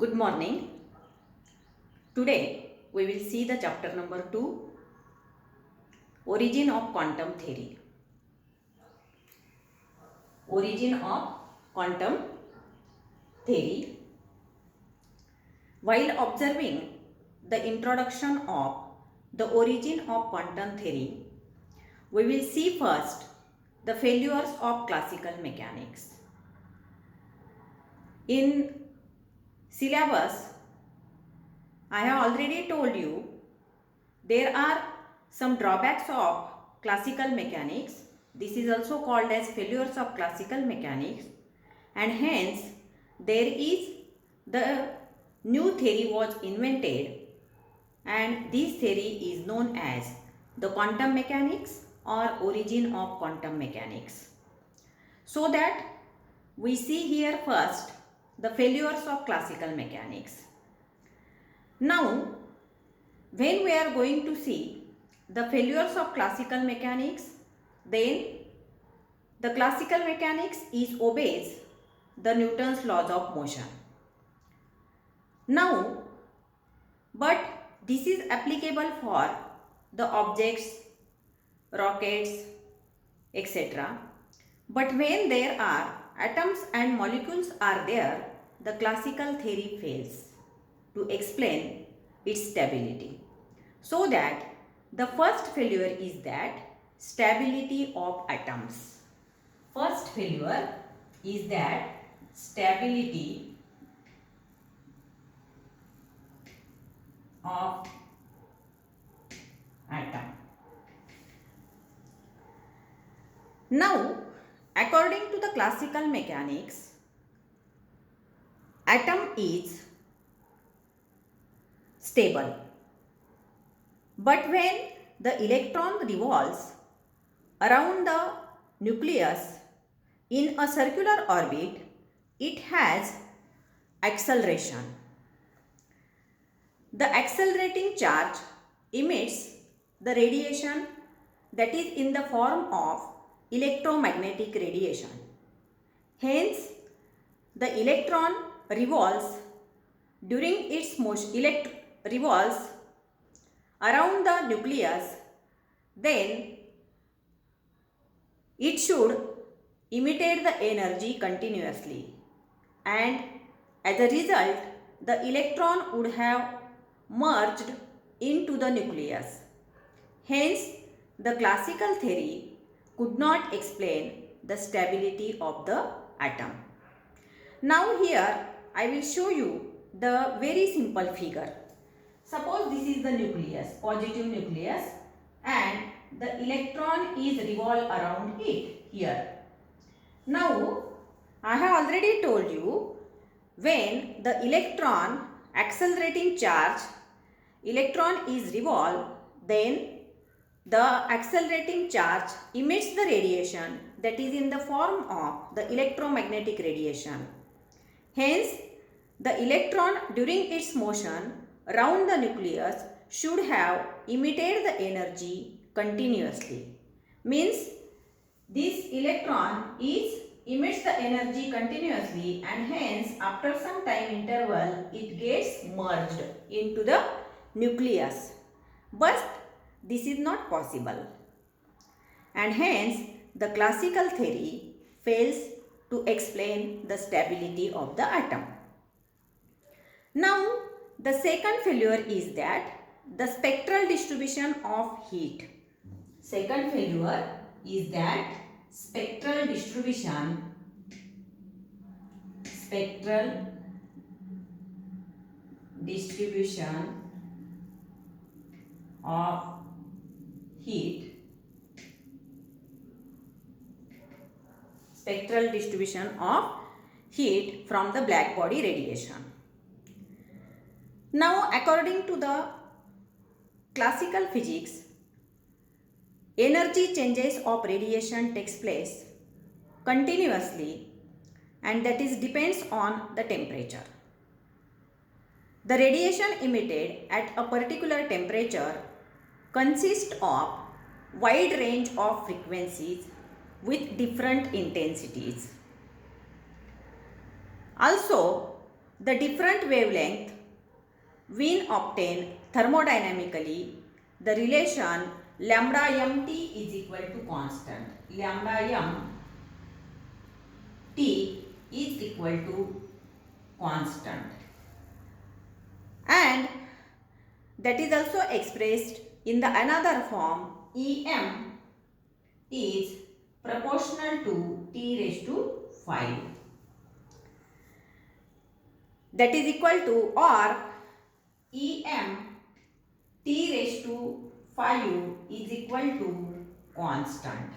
Good morning. Today we will see the chapter number 2, Origin of Quantum Theory. Origin of Quantum Theory. While observing the introduction of the origin of quantum theory, we will see first the failures of classical mechanics. In syllabus, I have already told you there are some drawbacks of classical mechanics. This is also called as failures of classical mechanics, and hence there is the new theory was invented, and this theory is known as the quantum mechanics or origin of quantum mechanics. So that we see here first the failures of classical mechanics. Now, when we are going to see the failures of classical mechanics, then the classical mechanics is obeys the Newton's laws of motion. Now, but this is applicable for the objects, rockets, etc. But when there are atoms and molecules are there, the classical theory fails to explain its stability. So that the first failure is that stability of atoms. First failure is that stability of atom. Now, according to the classical mechanics, atom is stable. But when the electron revolves around the nucleus in a circular orbit, it has acceleration. The accelerating charge emits the radiation that is in the form of electromagnetic radiation. Hence, the electron revolves during its motion, revolves around the nucleus, then it should emit the energy continuously, and as a result the electron would have merged into the nucleus. Hence, the classical theory could not explain the stability of the atom. Now here I will show you the very simple figure. Suppose this is the nucleus, positive nucleus, and the electron is revolve around it here. Now, I have already told you, when the electron accelerating charge, electron is revolve, then the accelerating charge emits the radiation that is in the form of the electromagnetic radiation. Hence, the electron during its motion round the nucleus should have emitted the energy continuously. Means this electron emits the energy continuously, and hence after some time interval it gets merged into the nucleus. But this is not possible, and hence the classical theory fails to explain the stability of the atom. Now, the second failure is that the spectral distribution of heat. Second failure is that spectral distribution of heat. Spectral distribution of heat from the black body radiation. Now, according to the classical physics, energy changes of radiation takes place continuously, and that is depends on the temperature. The radiation emitted at a particular temperature consists of wide range of frequencies with different intensities. Also, the different wavelength when obtained thermodynamically, the relation lambda mt is equal to constant. Lambda mt is equal to constant, and that is also expressed in the another form. Em is proportional to t raised to 5. That is equal to, or Em t raised to 5 is equal to constant.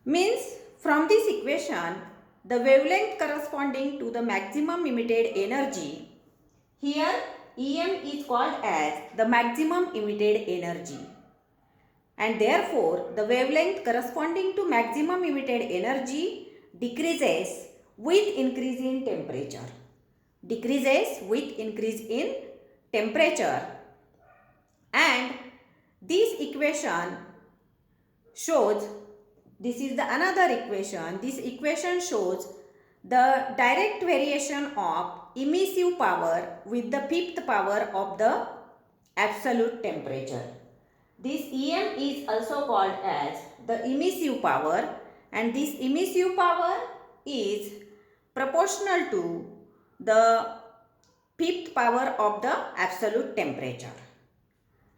Means from this equation, the wavelength corresponding to the maximum emitted energy, here Em is called as the maximum emitted energy, and therefore the wavelength corresponding to maximum emitted energy decreases with increase in temperature. Decreases with increase in temperature, and this equation shows, this is the another equation, this equation shows the direct variation of emissive power with the fifth power of the absolute temperature. This Em is also called as the emissive power, and this emissive power is proportional to the fifth power of the absolute temperature.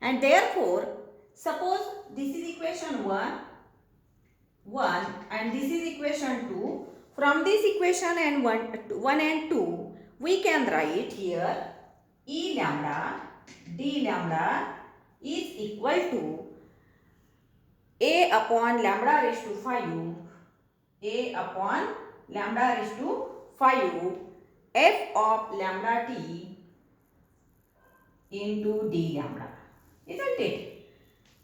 And therefore, suppose this is equation 1 and this is equation 2. From this equation and 1 and 2, we can write here E lambda d lambda is equal to A upon lambda raised to 5, A upon lambda raised to 5 f of lambda t into d lambda, isn't it?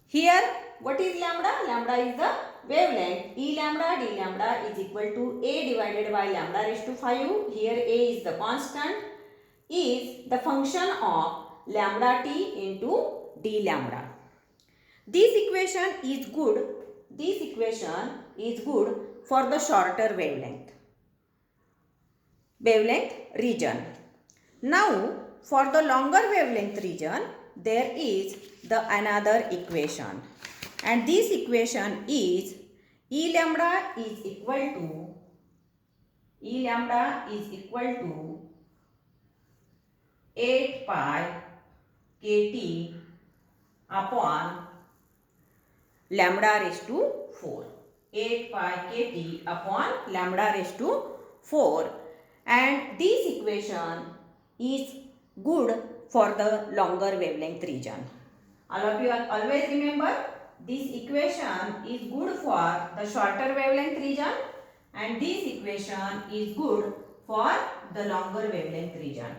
Here, what is lambda? Lambda is the wavelength. E lambda d lambda is equal to A divided by lambda raised to 5. Here A is the constant, is the function of lambda t into d lambda. This equation is good. This equation is good for the shorter wavelength region. Now, for the longer wavelength region, there is the another equation, and this equation is E lambda is equal to 8 pi kt upon lambda raised to 4. 8 pi kt upon lambda raised to 4, and this equation is good for the longer wavelength region. All of you always remember, this equation is good for the shorter wavelength region, and this equation is good for the longer wavelength region.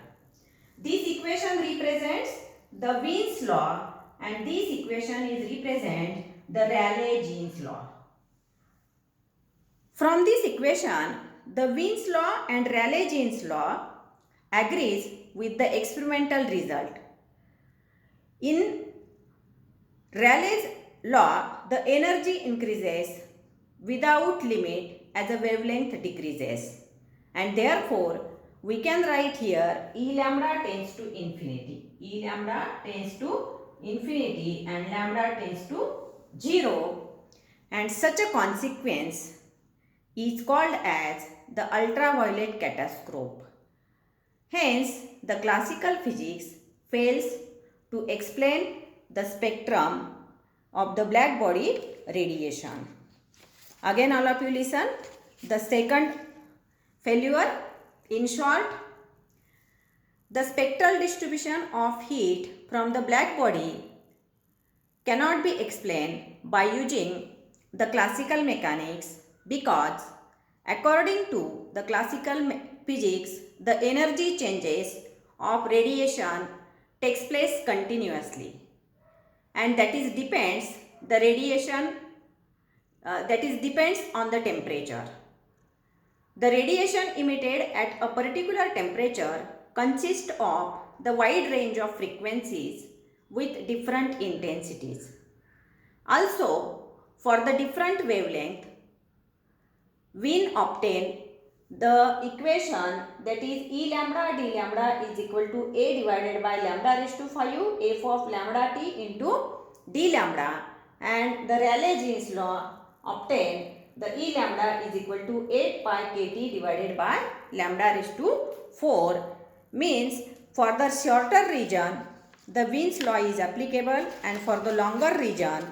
This equation represents the Wien's law, and this equation is represent the Rayleigh-Jeans law. From this equation, the Wien's law and Rayleigh-Jeans law agrees with the experimental result. In Rayleigh's law, the energy increases without limit as the wavelength decreases, and therefore we can write here E lambda tends to infinity. E lambda tends to infinity and lambda tends to 0, and such a consequence is called as the ultraviolet catastrophe. Hence, the classical physics fails to explain the spectrum of the black body radiation. Again, all of you listen. The second failure, in short, the spectral distribution of heat from the black body cannot be explained by using the classical mechanics, because according to the classical physics, the energy changes of radiation takes place continuously, and that is depends the radiation depends on the temperature. The radiation emitted at a particular temperature consists of the wide range of frequencies with different intensities. Also, for the different wavelength, when obtained the equation that is E lambda d lambda is equal to A divided by lambda raised to 5 f of lambda t into d lambda, and the Rayleigh-Jeans law obtained the E lambda is equal to 8 pi kt divided by lambda raised to 4, means for the shorter region the Wien's law is applicable, and for the longer region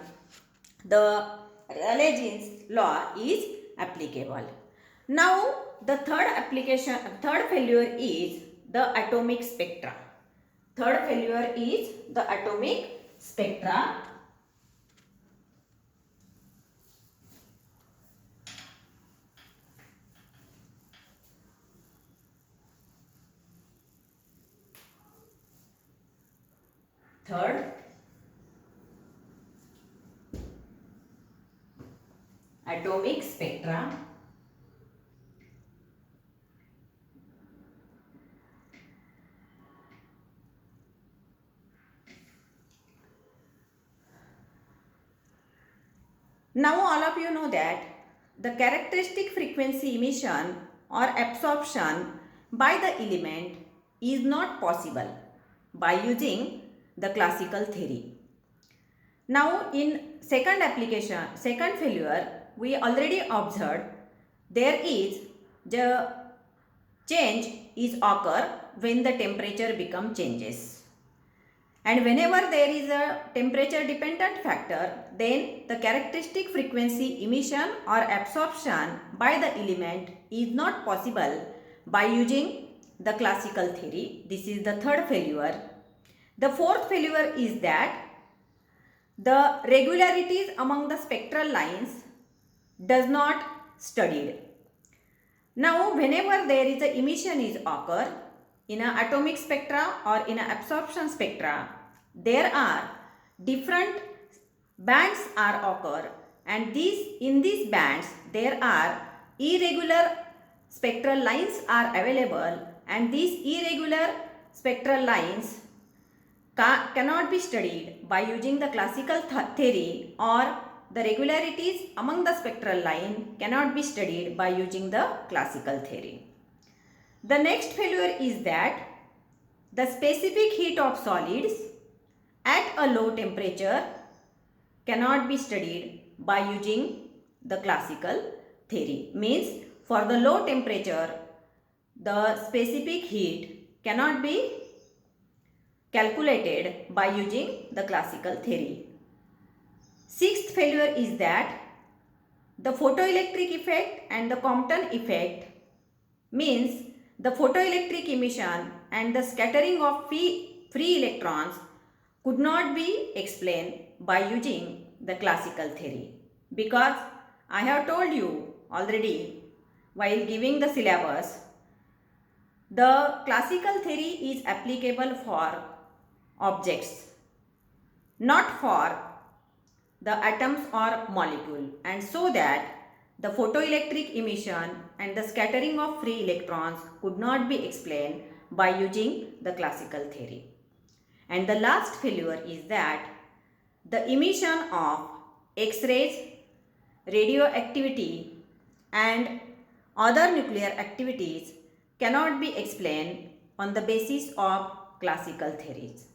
the Rayleigh-Jeans law is applicable. Now the third failure is the atomic spectra. Third failure is the atomic spectra. Third, atomic spectra. Now all of you know that the characteristic frequency emission or absorption by the element is not possible by using the classical theory. Now in second failure, we already observed there is the change is occur when the temperature become changes. And whenever there is a temperature dependent factor, then the characteristic frequency emission or absorption by the element is not possible by using the classical theory. This is the third failure. The fourth failure is that the regularities among the spectral lines does not studied. Now whenever there is a emission is occur in an atomic spectra or in an absorption spectra, there are different bands are occur, and in these bands there are irregular spectral lines are available, and these irregular spectral lines cannot be studied by using the classical theory, or the regularities among the spectral line cannot be studied by using the classical theory. The next failure is that the specific heat of solids at a low temperature cannot be studied by using the classical theory. Means for the low temperature the specific heat cannot be calculated by using the classical theory. Sixth failure is that the photoelectric effect and the Compton effect, means the photoelectric emission and the scattering of free electrons could not be explained by using the classical theory, because I have told you already while giving the syllabus, the classical theory is applicable for objects, not for the atoms or molecule, and so that the photoelectric emission and the scattering of free electrons could not be explained by using the classical theory. And the last failure is that the emission of X-rays, radioactivity and other nuclear activities cannot be explained on the basis of classical theories.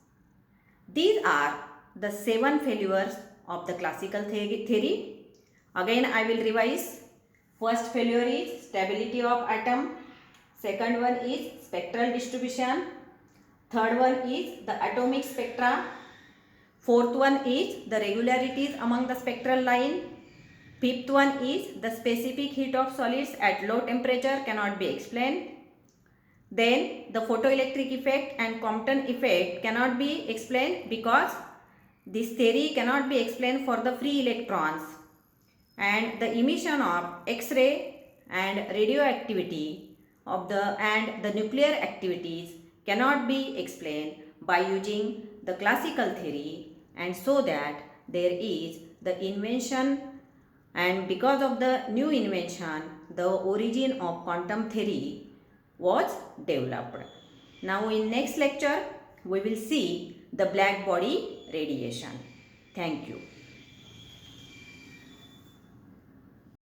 These are the 7 failures of the classical theory. Again I will revise. First failure is stability of atom. Second one is spectral distribution. Third one is the atomic spectra. Fourth one is the regularities among the spectral line. Fifth one is the specific heat of solids at low temperature cannot be explained. Then the photoelectric effect and Compton effect cannot be explained because this theory cannot be explained for the free electrons, and the emission of X-ray and radioactivity and the nuclear activities cannot be explained by using the classical theory, and so that there is the invention, and because of the new invention the origin of quantum theory was developed. Now in next lecture we will see the black body radiation. Thank you.